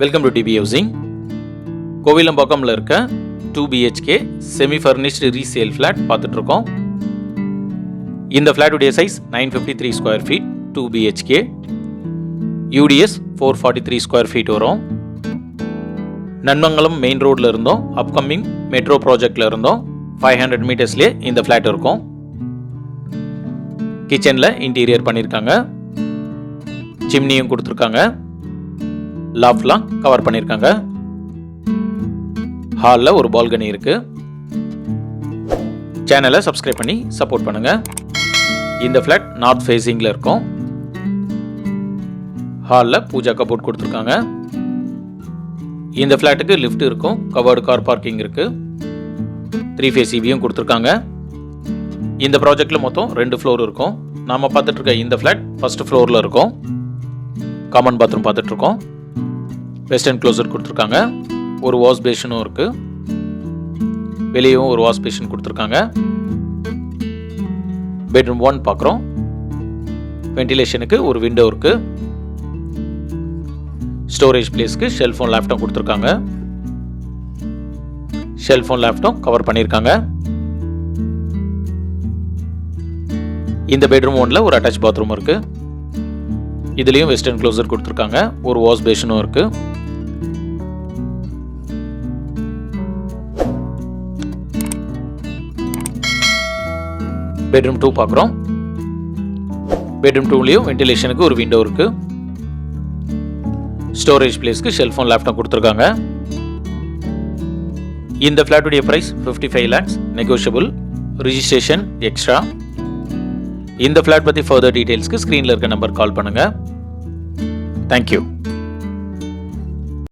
Welcome to DP housing. கோவிலம்பாக்கம்ல இருக்க 2 BHK semi furnished resale flat பார்த்துட்ருக்கோம். இந்த ஃப்ளாட்டுடைய size 953 square feet, 2 BHK, UDS 443 square feet வரும். நன்மங்கலம் மெயின் ரோடில் இருந்தோம், அப்கமிங் மெட்ரோ ப்ராஜெக்டில் இருந்தோம் 500 மீட்டர்ஸ்லேயே இந்த ஃப்ளாட் இருக்கும். கிச்சனில் இன்டீரியர் பண்ணியிருக்காங்க, சிம்னியும் கொடுத்துருக்காங்க, லாஃப்ட்லாம் கவர் பண்ணியிருக்காங்க. ஹாலில் ஒரு பால்கனி இருக்கு. சேனலை சப்ஸ்கிரைப் பண்ணி சப்போர்ட் பண்ணுங்க. இந்த ஃப்ளாட் நார்த் ஃபேஸிங்கில் இருக்கும். ஹாலில் பூஜா கபோர்ட் கொடுத்துருக்காங்க. இந்த ஃப்ளாட்டுக்கு லிஃப்ட் இருக்கும், கவர்டு கார் பார்க்கிங் இருக்கு, 3 ஃபேஸ் EBயும் கொடுத்துருக்காங்க. இந்த ப்ராஜெக்டில் மொத்தம் 2 ஃப்ளோர் இருக்கும். நாம் பார்த்துட்டு இருக்க இந்த ஃப்ளாட் ஃபர்ஸ்ட் ஃப்ளோரில் இருக்கும். காமன் பாத்ரூம் பார்த்துட்ருக்கோம். வெஸ்டர்ன் க்ளோசர் கொடுத்துருக்காங்க. ஒரு வாஷ் பேஷனும் இருக்குது. வெளியவும் ஒரு வாஷ் பேஷன் கொடுத்துருக்காங்க. பெட்ரூம் 1 பார்க்குறோம். வென்டிலேஷனுக்கு ஒரு விண்டோ இருக்குது. ஸ்டோரேஜ் பிளேஸ்க்கு ஷெல்ஃபோன் லேப்டாப் கொடுத்துருக்காங்க. ஷெல்ஃபோன் லேப்டாப் கவர் பண்ணியிருக்காங்க. இந்த பெட்ரூம் 1ல ஒரு அட்டாச் பாத்ரூம் இருக்குது. இதுலேயும் வெஸ்டர்ன் க்ளோசர் கொடுத்துருக்காங்க. ஒரு வாஷ் பேஷனும் இருக்குது. பெட்ரூம் 2 பார்க்குறோம். பெட்ரூம் 2லேயும் வென்டிலேஷனுக்கு ஒரு விண்டோ இருக்குது. ஸ்டோரேஜ் பிளேஸ்க்கு ஷெல்ஃபோன் லேப்டாப் கொடுத்துருக்காங்க. இந்த ஃப்ளாட்டுடைய price 55 lakhs, negotiable, registration extra. இந்த ஃப்ளாட் பற்றி ஃபர்தர் டீட்டெயில்ஸ்க்கு ஸ்க்ரீனில் இருக்க நம்பர் கால் பண்ணுங்கள். தேங்க்யூ.